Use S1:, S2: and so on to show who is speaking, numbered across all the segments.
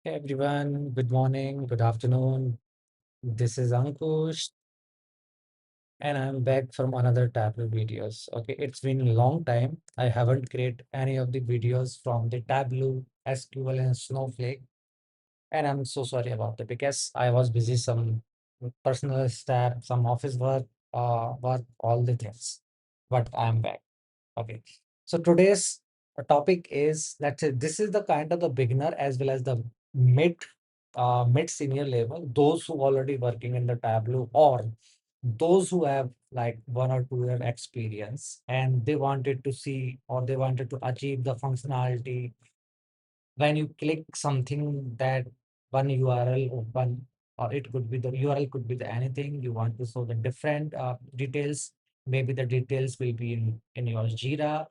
S1: Hey everyone, good morning, good afternoon. This is Ankush, and I'm back from another Tableau videos. Okay, it's been a long time. I haven't created any of the videos from the Tableau, SQL, and Snowflake, and I'm so sorry about it because I was busy some personal stuff, some office work, all the things. But I'm back. Okay. So today's topic is that this is the kind of the beginner as well as the mid senior level, those who already working in the Tableau or those who have like 1 or 2 year experience and they wanted to see or they wanted to achieve the functionality when you click something that one URL open, or it could be the URL could be the anything you want to show the different details. Maybe the details will be in your Jira,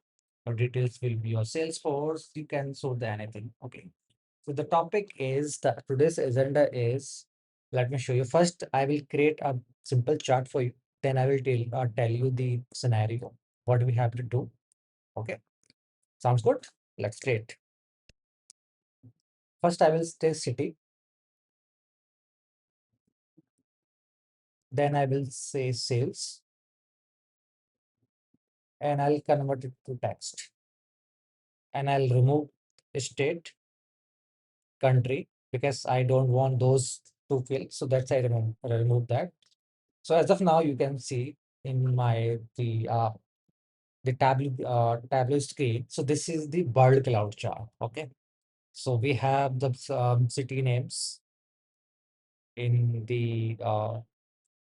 S1: or details will be your Salesforce. You can show the anything. Okay. So the topic is the today's agenda is, let me show you. First, I will create a simple chart for you. Then I will tell you the scenario, what we have to do. Okay. Sounds good? Let's create. First, I will say city. Then I will say sales and I'll convert it to text. And I'll remove state, country, because I don't want those to fill. So that's I remove that. So as of now, you can see in my the Tableau screen. So this is the bird cloud chart. Okay. So we have the city names in the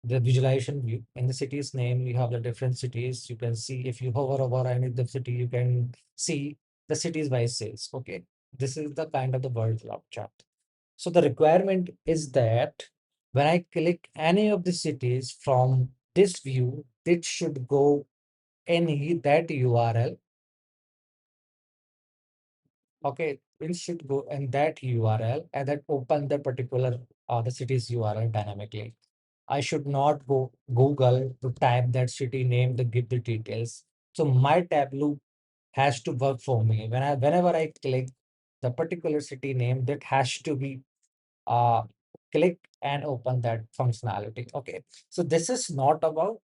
S1: visualization view. In the city's name, you have the different cities. You can see if you hover over any of the city, you can see the cities by sales. Okay. This is the kind of the world cloud chart. So the requirement is that when I click any of the cities from this view, it should go any that URL. Okay. It should go in that URL and then open the particular the city's URL dynamically. I should not go Google to type that city name to give the details. So my Tableau has to work for me. Whenever I click the particular city name, that has to be uh click and open that functionality. Okay. So this is not about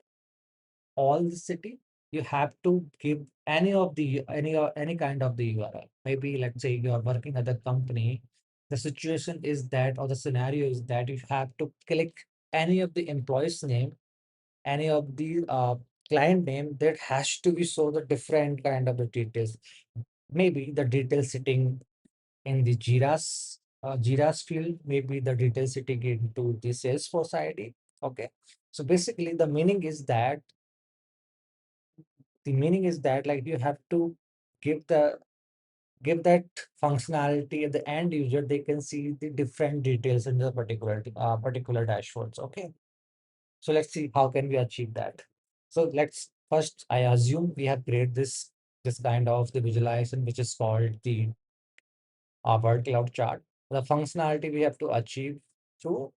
S1: all the city. You have to give any of the any kind of the URL. Maybe let's say you are working at the company. The situation is that or the scenario is that you have to click any of the employee's name, any of the client name that has to be so the different kind of the details. Maybe the details sitting in the Jira's field, maybe the details sitting into the Salesforce ID. Okay. So basically the meaning is that like you have to give the give that functionality at the end user, they can see the different details in the particular dashboards. Okay. So let's see how can we achieve that. So let's first, I assume we have created this kind of the visualization, which is called the word cloud chart. The functionality we have to achieve through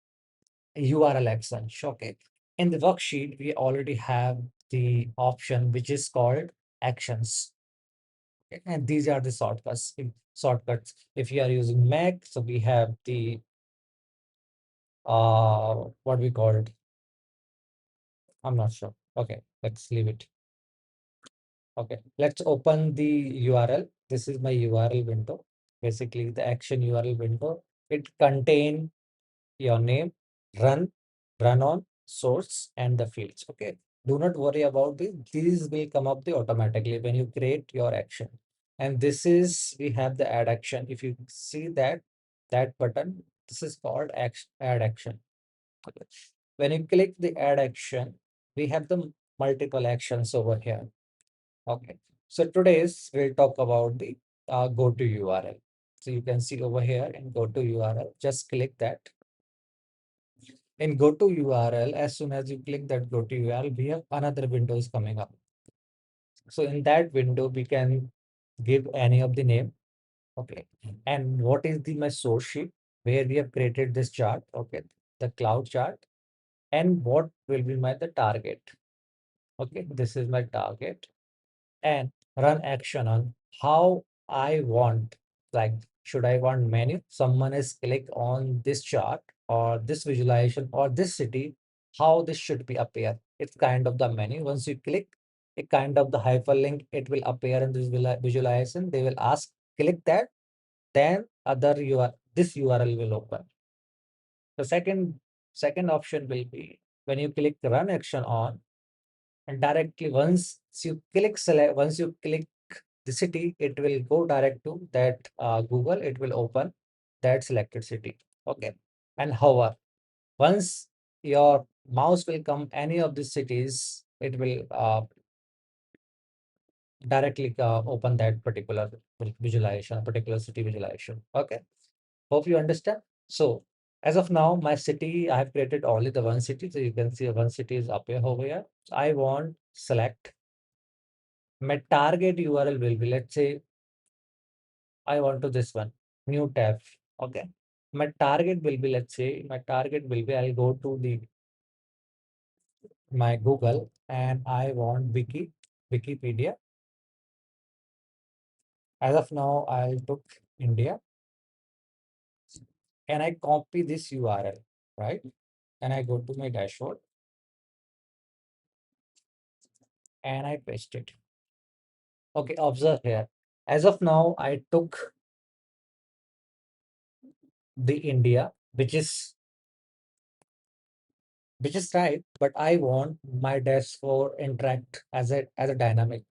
S1: URL exchange. Okay. In the worksheet, we already have the option which is called actions. Okay, and these are the shortcuts. If you are using Mac, so we have the what we call it. I'm not sure. Okay, let's leave it. Okay, let's open the URL. This is my URL window. Basically, the action URL window. It contain your name, run, run on, source, and the fields. Okay. Do not worry about this. These will come up the automatically when you create your action. And this is we have the add action. If you see that button, this is called add action. Okay. When you click the add action, we have the multiple actions over here. Okay. So today's we'll talk about the go to URL. So you can see over here and go to URL. Just click that. In go to URL, as soon as you click that go to URL, we have another window is coming up. So in that window, we can give any of the name. Okay. And what is the my source sheet where we have created this chart? Okay. The cloud chart. And what will be my the target? Okay. This is my target. And run action on how I want, like should I want menu? Someone is click on this chart or this visualization or this city, how this should be appear. It's kind of the menu. Once you click, it kind of the hyperlink, it will appear in this visualization. They will ask, click that, then other URL, this URL will open. The second option will be when you click run action on, and directly once you click the city, it will go direct to that Google, it will open that selected city. Okay. And hover. Once your mouse will come any of these cities, it will directly open that particular visualization, particular city visualization. Okay. Hope you understand. So as of now, my city, I have created only the one city. So you can see one city is up here over here. So I want select my target URL will be, let's say I want to this one, new tab. Okay. My target will be, let's say, my target will be, I'll go to the my Google and I want Wikipedia. As of now, I'll took India and I copy this URL, right? And I go to my dashboard and I paste it. Okay, observe here. As of now, I took the India, which is right, but I want my dashboard interact as a dynamic.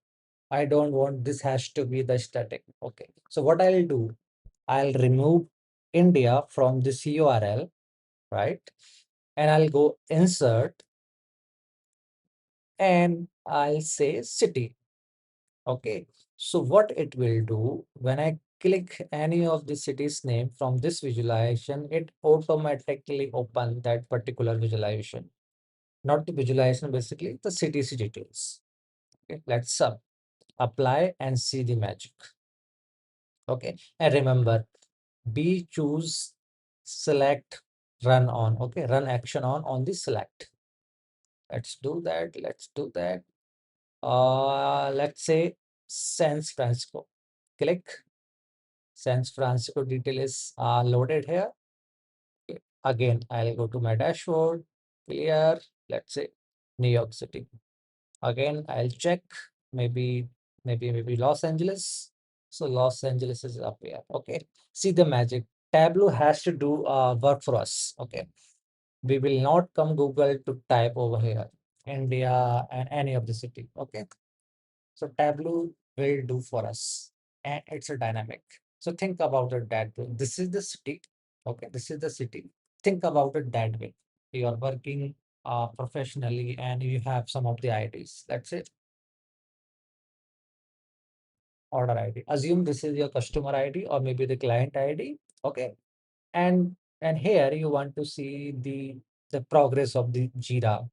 S1: I don't want this has to be the static. Okay. So what I'll do, I'll remove India from this URL, right? And I'll go insert and I'll say city. Okay. So what it will do when I click any of the city's name from this visualization, it automatically open that particular visualization. Not the visualization, basically the city's details. Okay. Let's apply and see the magic. Okay. And remember, B choose select run on. Okay. Run action on the select. Let's do that. Let's do that. Let's say San Francisco. Click. San Francisco detail is loaded here. Okay. Again, I'll go to my dashboard. Clear. Let's say New York City. Again, I'll check maybe Los Angeles. So Los Angeles is up here. Okay. See the magic. Tableau has to do work for us. Okay. We will not come Google to type over here, India and any of the city. Okay. So Tableau will do for us. And it's a dynamic. So think about it that way. This is the city. Okay. This is the city. Think about it that way. You are working professionally and you have some of the IDs. That's it. Order ID. Assume this is your customer ID or maybe the client ID. Okay. And here you want to see the progress of the Jira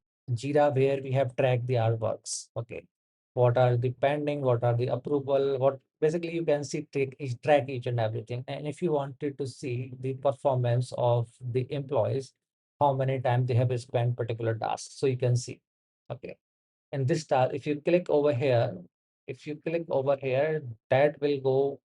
S1: where we have tracked the artworks. Okay. What are the pending? What are the approval? What basically you can see track each and everything. And if you wanted to see the performance of the employees, how many times they have spent particular tasks. So you can see. Okay. And this task, if you click over here, that will go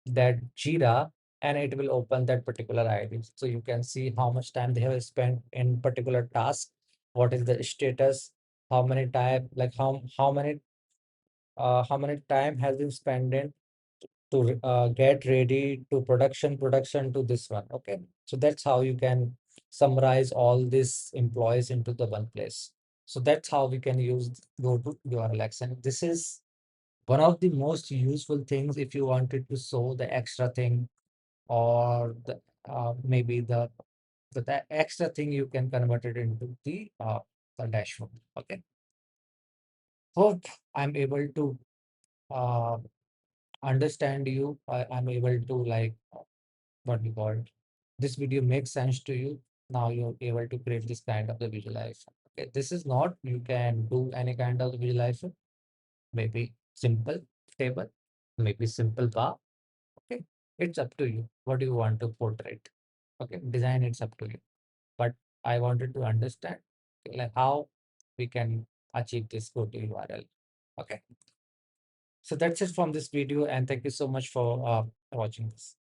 S1: that Jira and it will open that particular ID. So you can see how much time they have spent in particular task, what is the status, how many time, like how many time has been spent in to get ready to production to this one. Okay. So that's how you can summarize all these employees into the one place. So that's how we can go to URLX. And this is one of the most useful things if you wanted to show the extra thing or maybe the extra thing you can convert it into the dashboard. Okay. Hope I'm able to uh, understand you. I'm able to like what we call it. This video makes sense to you. Now you're able to create this kind of the visualization. Okay. This is not you can do any kind of visualization. Maybe simple table, maybe simple bar. Okay. It's up to you. What do you want to portray? Okay. Design, it's up to you. But I wanted to understand like how we can achieve this go to URL. Okay. So that's it from this video, and thank you so much for watching this.